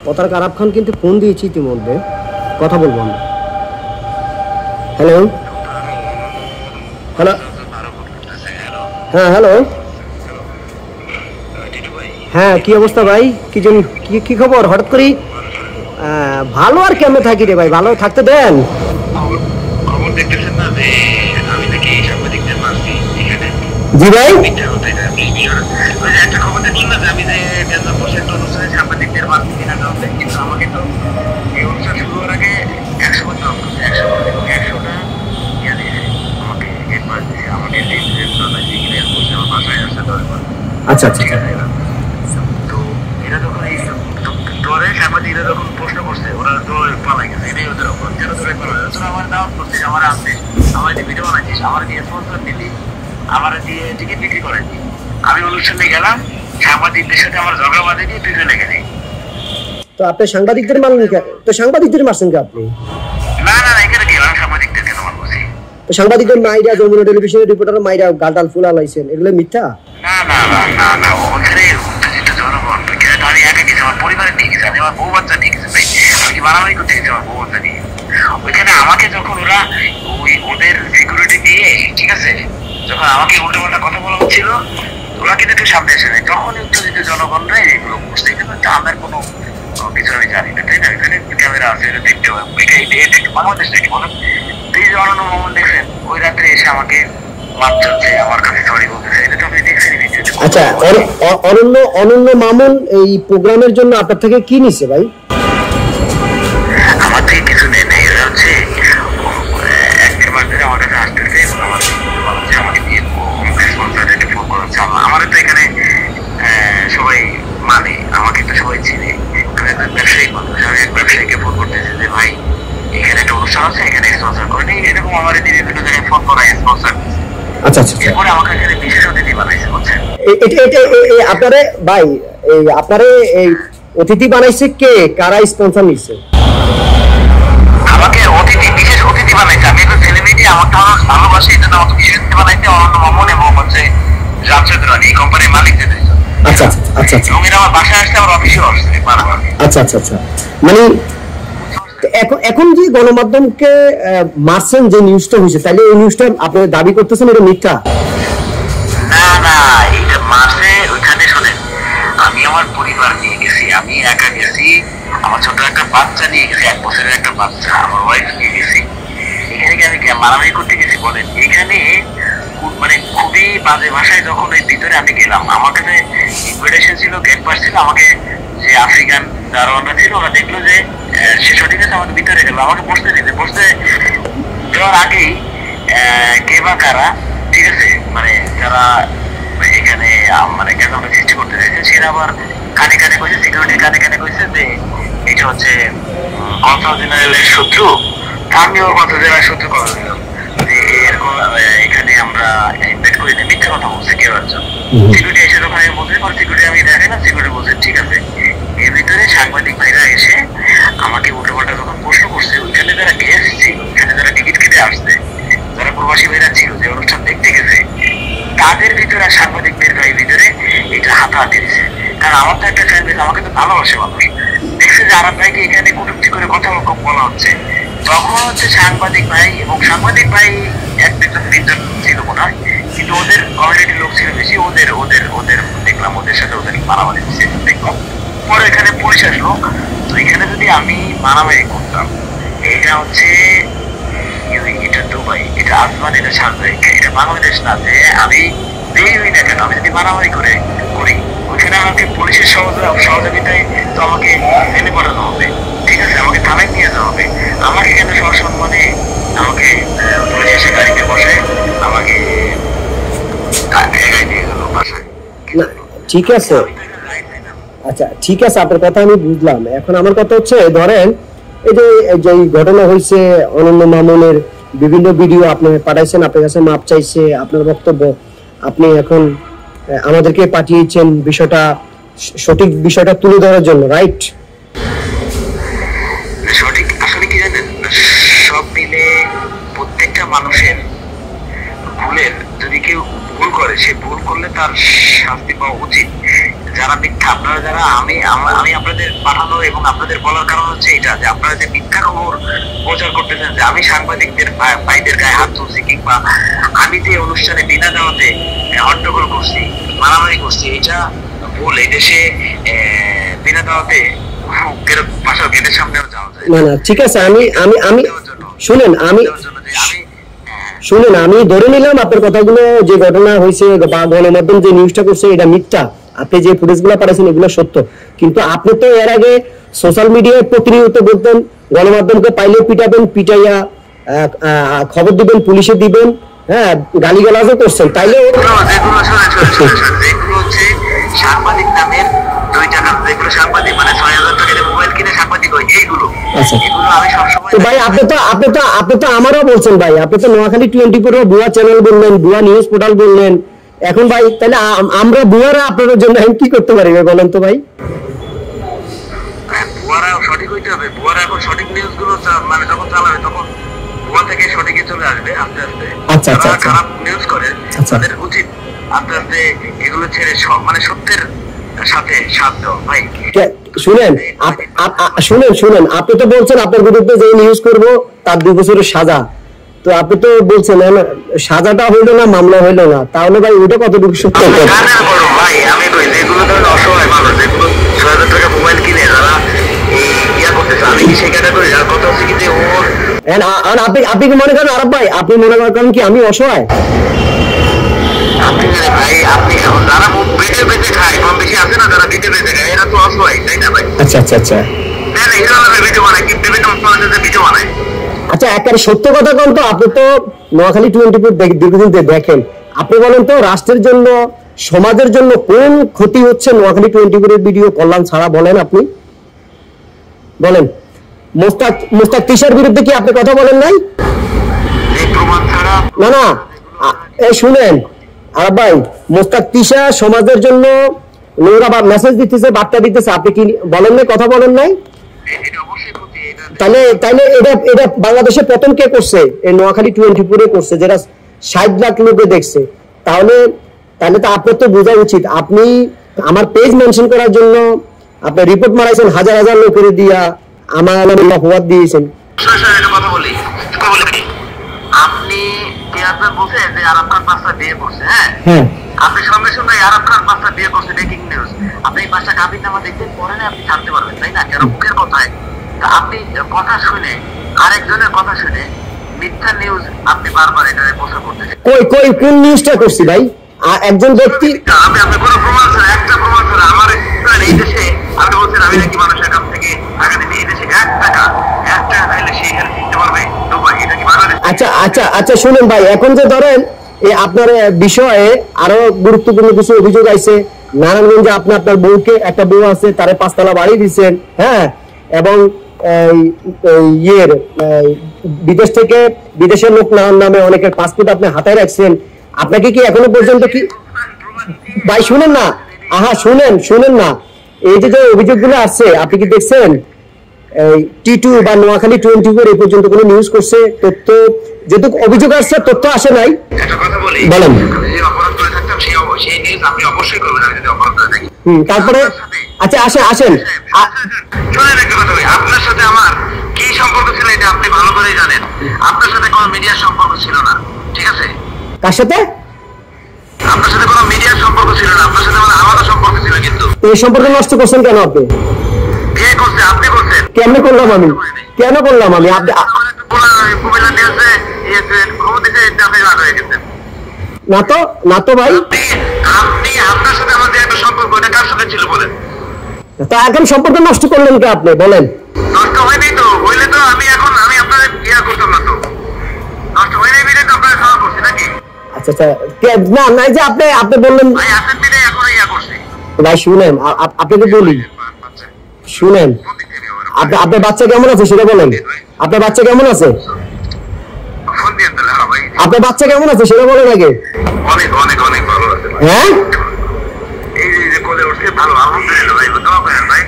পতাকা আরাব খান কিন্তু ফোন দিয়েছি ইতিমধ্যে, কথা বলবো আমরা। হ্যালো হ্যালো, হ্যাঁ হ্যালো, হ্যাঁ কি অবস্থা ভাই? কি খবর? হঠাৎ করি ভালো আর কেমনে থাকি রে ভাই, ভালো থাকতে দেন। জি ভাই, আচ্ছা আচ্ছা, তো এরা যখন এই ডরে সাংবাদিকরা যখন প্রশ্ন করছে, ওরা ডরে পালাই গেছে, এটাই ওদের অপরাধ। কেন ডরে পালাই? তোরা আমার দাওয়াত করছিস, আমার আসছিস, আমার দিয়ে ভিডিও বানাইছিস, আমার দিয়ে স্পন্সর দিলি, আমার দিয়ে টিকিট বিক্রি করেছি, আমি অনুষ্ঠানে গেলাম, সাংবাদিকদের সাথে আমার ঝগড়া বাঁধে দিয়ে পিছনে লেগে নেই। তো আপনি সাংবাদিকদের মারলেন কেন? তো সাংবাদিকদের মারছেন কি আপনি? না না, এখানে গেলাম সাংবাদিকদের কেন মারবো? তো সাংবাদিকদের মাইরা, যমুনা টেলিভিশনের রিপোর্টার মাইরা গালটাল ফুলা লাইছেন, এগুলো মিথ্যা? না না না না না, ওখানে উত্তেজিত জনগণ, আমি একা গেছি, আমার পরিবারে নিয়ে গেছি, আমি আমার বউ বাচ্চা নিয়ে গেছি, ভাই আমি কি মারামারি করতে গেছি আমার বউ বাচ্চা নিয়ে? ওইখানে আমাকে যখন ওরা ওদের সিকিউরিটি দিয়ে, ঠিক আছে, যখন আমাকে উল্টো পাল্টা কথা বলা হচ্ছিল, ওরা কিন্তু একটু সামনে এসে নেয়, যখন উত্তেজিত জনগণরা এগুলো বুঝতে, এখানে আমার কোনো কিছু আমি জানি না, তাই না? এখানে ক্যামেরা আছে, এটা দেখতে হবে, এটা একটু বাংলাদেশ থেকে বলেন। এই যে অনন্য মোহাম্মদ দেখছেন, ওই রাত্রে এসে আমাকে মারছে, আমার কাছে সরি বলতেছে, এটা তো আপনি দেখছেন। আচ্ছা, অনন্য মামুন এই প্রোগ্রামের জন্য আপনার থেকে কি নিছে ভাই? আমার থেকে কিছু নেই না, এরা হচ্ছে একটা মাসে আমার কাছে আসতেছে, আমাকে দিয়ে ফোন করাচ্ছে। আমার তো এখানে সবাই মানে, আমাকে তো সবাই চিনে, আমি একজন ব্যবসায়ী মানুষ, আমি এক ব্যবসায়ীকে ফোন করতেছি যে ভাই এখানে একটা অনুষ্ঠান আছে, এখানে স্পন্সর করে নেই, এরকম আমার বিভিন্ন জায়গায় ফোন করা স্পন্সর। আচ্ছা আচ্ছা, এরপরে আমাকে এখানে বিশেষ অতিথি বানাইছে, বুঝছেন? আপনারে ভাই, এই আপনারে এই অতিথি বানাইছে কে? কারা স্পন্সর নিছে? আমাকে বিশেষ অতিথি বানাইছে। আমি একটা সেলিব্রিটি, আমাকে ভালোবাসে, এই জন্য আমাকে বিশেষ অতিথি বানাইছে অনন্য মামুন এবং হচ্ছে জামশেদুল, এই কোম্পানির মালিক। আচ্ছা আচ্ছা আচ্ছা, এবং এরা আমার বাসায় আসছে, আমার অফিসেও আসছে। আচ্ছা আচ্ছা আচ্ছা, মানে এখন যে গণমাধ্যমকে মারছেন যে নিউজটা হয়েছে, তাহলে এই নিউজটা আপনি দাবি করতেছেন এটা মিথ্যা? না না, এটা মারছে ওইখানে, শোনেন, আমি আমার পরিবার নিয়ে গেছি, আমি একা গেছি, আমার ছোট একটা বাচ্চা নিয়ে গেছি, 1 বছরের একটা বাচ্চা, আমার ওয়াইফ নিয়ে গেছি। এখানে কি আমি মারামারি করতে গেছি বলেন? এখানে মানে খুবই বাজে ভাষায় যখন ওই ভিতরে আমি গেলাম, আমার কাছে ইনভিটেশন ছিল, গেট পাস ছিল, আমাকে যে আফ্রিকান দারোয়ানরা ছিল, ওরা দেখলো যে সে সঠিক আছে, আমাদের ভিতরে গেল, আমাকে বসতে দিতে, বসতে যাওয়ার আগেই কে বা কারা, ঠিক আছে, মানে যারা এখানে মানে ক্যামেরা সৃষ্টি করতে চাইছে, সেটা আবার কানে কানে কইছে, সিকিউরিটি কানে কানে কইছে যে এটা হচ্ছে কনসাল জেনারেলের শত্রু। আমি ওর কনসাল জেনারেলের শত্রু কথা দিলাম যে এরকম এখানে আমরা ইনভাইট করি না, মিথ্যা কথা বলছে কেউ একজন। সিকিউরিটি এসে যখন আমি বলতে পারি, সিকিউরিটি আমি দেখে না, সিকিউরিটি বলছে ঠিক আছে। এর ভিতরে সাংবাদিক ভাইরা এসে আমাকে উল্টো পাল্টা যখন প্রশ্ন করছে, ওইখানে যারা গেস্ট ছিল, ওইখানে যারা টিকিট কেটে আসছে, যারা প্রবাসী ভাইরা ছিল, যে অনুষ্ঠান দেখতে গেছে, তাদের ভিতরে সাংবাদিকদের ভিতরে এটা হাতাহাতি দিচ্ছে। কারণ আমার তো একটা ফ্যান বেস, আমাকে তো ভালোবাসে মানুষ, দেখছে যে আরব ভাইকে এখানে কটূক্তি করে কথা বলা হচ্ছে, তখন হচ্ছে সাংবাদিক ভাই, এবং সাংবাদিক ভাই 1-2-3 ছিল মনে হয়, কিন্তু ওদের কমিউনিটির লোক ছিল বেশি, ওদের ওদের ওদের দেখলাম, ওদের সাথে ওদের মারামারি দেখলাম। পরে এখানে পুলিশ আসলো। তো এখানে যদি আমি মারামারি করতাম, এটা হচ্ছে এটা দুবাই, এটা আজমান, এটা সাংবাদিক, এটা বাংলাদেশ না, যে আমি বেরোই না কেন, আমি যদি মারামারি করি, ওইখানে আমাকে পুলিশের সহযোগিতায় তো আমাকে জেলে পাঠানো হবে, ঠিক আছে, আমাকে থানায় নিয়ে যাওয়া হবে, আমাকে কেন সসম্মানে আমাকে পুলিশ এসে গাড়িতে বসে আমাকে এগাই দিয়ে গেল বাসায়। ঠিক আছে, আচ্ছা ঠিক আছে, আপনার কথা আমি বুঝলাম। এখন আমার কথা হচ্ছে, ধরেন এই যে ঘটনা হয়েছে, অনন্য মামুনের বিভিন্ন ভিডিও আপনি পাঠাইছেন, আপনার কাছে মাপ চাইছে, আপনার বক্তব্য আপনি এখন আমাদেরকে পাঠিয়েছেন বিষয়টা, সঠিক বিষয়টা তুলে ধরার জন্য, রাইট? সঠিক আসলে কি জানেন, সব মিলে প্রত্যেকটা মানুষের ভুলের, যদি কেউ ভুল করে, সে ভুল করলে তার শাস্তি পাওয়া উচিত। যারা মিথ্যা, আপনারা যারা আমি আপনাদের পাঠানো এবং আপনাদের বলার কারণ হচ্ছে এটা যে আপনারা যে মিথ্যা খবর প্রচার করতেছেন যে আমি সাংবাদিকদের ভাইদের গায়ে হাত তুলছি কিংবা আমি যে অনুষ্ঠানে বিনা দাওয়াতে হট্টগোল করছি, মারামারি করছি, এটা ভুল। এই দেশে বিনা দাওয়াতে গেটের সামনেও যাওয়া যায় না। ঠিক আছে, আমি শুনেন, আমি ধরে নিলাম আপনার কথাগুলো, যে ঘটনা হয়েছে বা গণমাধ্যম যে নিউজটা করছে এটা মিথ্যা, আপনি যে ফুটেজগুলো পাঠাইছেন এগুলো সত্য, কিন্তু আপনি তো এর আগে সোশ্যাল মিডিয়ায় প্রতিনিয়ত বলতেন গণমাধ্যমকে পাইলে পিটাবেন, পিটাইয়া খবর দিবেন, পুলিশে দিবেন, হ্যাঁ, গালিগালাজও করছেন। তাইলে যেগুলো হচ্ছে সাংবাদিক নামের 2 টাকা, যেগুলো সাংবাদিক মানে 6,000 টাকা দিয়ে মোবাইল কিনে সাংবাদিক হয়, এইগুলো আমি সবসময়। তো ভাই আপনি তো আমারও বলছেন ভাই, আপনি তো নোয়াখালী 24 ভুয়া চ্যানেল বললেন, ভুয়া নিউজ পোর্টাল বললেন। এখন ভাই তাহলে আমরা ভুয়ারা আপনাদের জন্য কি করতে পারি বলেন তো ভাই? ভুয়ারা সঠিক হইতে হবে। ভুয়ারা এখন সঠিক নিউজ গুলো মানে যখন চালাবে তখন ভুয়া থেকে সঠিকে চলে আসবে আস্তে আস্তে। যারা খারাপ নিউজ করে তাদের উচিত আস্তে আস্তে এগুলো ছেড়ে মানে সত্যের সাথে সাথ দেওয়া। ভাই শুনেন, আপনি তো বলছেন আপনার বিরুদ্ধে যে নিউজ করবো তার 2 বছরের সাজা, তো আপনি তো বলছেন সাজাটা হইলো না, মামলা হইলো না, তাহলে ভাই ওটা কতটুকু সত্য? ভাই আমি কই যেগুলো ধরেন অসহায় মানুষ, যেগুলো 6,000 টাকা মোবাইল কিনে যারা ইয়া করতেছে, আমি কি সেই ক্যাটাগরি? যার কথা হচ্ছে কি যে আপনি কি মনে করেন আরব ভাই, আপনি মনে করেন কি আমি অসহায়? আপনি ভাই, আপনি যারা পেটে বেঁচে খায়, কম বেশি আছে না, যারা পেটে বেঁচে খায়, এরা তো অসহায়, তাই না ভাই? আচ্ছা, একেবারে সত্য কথা বলেন তো, আপনি তো নোয়াখালী 24 দীর্ঘদিন দেখেন, আপনি বলেন তো রাষ্ট্রের জন্য, সমাজের জন্য কোন ক্ষতি হচ্ছে নোয়াখালী 24 এর ভিডিও কল্যাণ ছাড়া? বলেন, আপনি বলেন। মোস্তাক তিশার বিরুদ্ধে কি আপনি কথা বলেন নাই? না, এই শুনেন আরব ভাই, মোস্তাক তিশা সমাজের জন্য নোংরা মেসেজ দিতেছে, বার্তা দিতেছে, আপনি কি বলেন নাই, কথা বলেন নাই? তাহলে এটা বাংলাদেশে প্রথম কে করছে? এই নোয়াখালী 24 করছে, যেটা 60 লাখ লোকে দেখছে। তাহলে তো আপনার তো বোঝা উচিত, আপনি আমার পেজ মেনশন করার জন্য আপনি রিপোর্ট মারাইছেন হাজার হাজার লোকের দিয়া, আমার নামে অপবাদ দিয়েছেন। আপনি বলছেন যে আরব খান 5টা বিয়ে করছে, হ্যাঁ, আপনি সঙ্গে সঙ্গে আরব খান 5টা বিয়ে করছে, ব্রেকিং নিউজ, আপনি এই 5টা কাবিননামা দেখতে পরে আপনি জানতে পারবেন, তাই না? কেন মুখের কথায় আপনি কথা শুনে, আরেকজনের কথা শুনে মিথ্যা নিউজ আপনি বারবার এটা প্রচার করতেছেন। কই কোন নিউজটা করছি ভাই? একজন ব্যক্তি, আমি আপনি কোনো প্রমাণ ছাড়া, একটা প্রমাণ ছাড়া আমার এই দেশে আপনি বলছেন আমি নাকি মানুষের কাছ থেকে টাকা দিতে, এই দেশে 1 টাকা চাইলে সে এখানে কিনতে পারবে দুবাই, এটা কি বাংলাদেশ? আচ্ছা শুনুন ভাই, এখন যে ধরেন আপনার বিষয়ে আরো গুরুত্বপূর্ণ কিছু অভিযোগ আছে। নারায়ণগঞ্জে আপনি আপনার বউকে, একটা বউ আছে, তারে 5 তলা বাড়ি দিচ্ছেন, হ্যাঁ, এবং বিদেশ থেকে বিদেশের লোক নামে অনেকের পাসপোর্ট আপনি হাতায় রাখছেন। আপনাকে কি এখনো পর্যন্ত কি ভাই শুনেন না, শুনেন না, এই যে অভিযোগগুলো আসছে আপনি কি দেখছেন? T2 বা নোয়াখালী 24 এই পর্যন্ত কোনো নিউজ করছে? তথ্য যেটুকু অভিযোগ আসছে, তথ্য আসে নাই। একটা কথা বলি, বলেন। যে অপরাধ করে থাকতাম সেই নিউজ আপনি অবশ্যই করবেন, আমি যদি অপরাধ করে থাকি। তারপরে আচ্ছা আসেন শুনেন একটা কথা বলি, আপনার সাথে আমার কি সম্পর্ক ছিল এটা আপনি ভালো করেই জানেন। আপনার সাথে কোনো মিডিয়ার সম্পর্ক ছিল না, ঠিক আছে? কার সাথে? আপনার সাথে কোনো মিডিয়ার সম্পর্ক ছিল না, আপনার সাথে আমার আলাদা সম্পর্ক ছিল। কিন্তু এই সম্পর্ক নষ্ট করছেন কেন আপনি? কে করছে? আপনি করছেন। কেন করলাম আমি? না তো ভাই, আপনি আপনার সাথে আমাদের একটা সম্পর্ক, এটা কার সাথে ছিল বলেন? তা এখন সম্পর্ক নষ্ট করলেন কে আপনি বলেন? নষ্ট হয়নি তো, হইলে তো আমি আপনাদের ইয়া করতাম না। তো নষ্ট হয়নি বিলে তো আপনারা খাওয়া করছি নাকি? আচ্ছা না যে আপনি বললেন ভাই আসেন বিলে এখন ইয়া করছি। ভাই শুনেন, আপনাকে বলি, শুনেন, আপনার বাচ্চা কেমন আছে সেটা বলেন। আপনার বাচ্চা কেমন আছে? আপনার বাচ্চা কেমন আছে সেটা বলেন আগে। অনেক ভালো আছে। হ্যাঁ, এই যে কোলে উঠছে, ভালো, আলহামদুলিল্লাহ ভাই।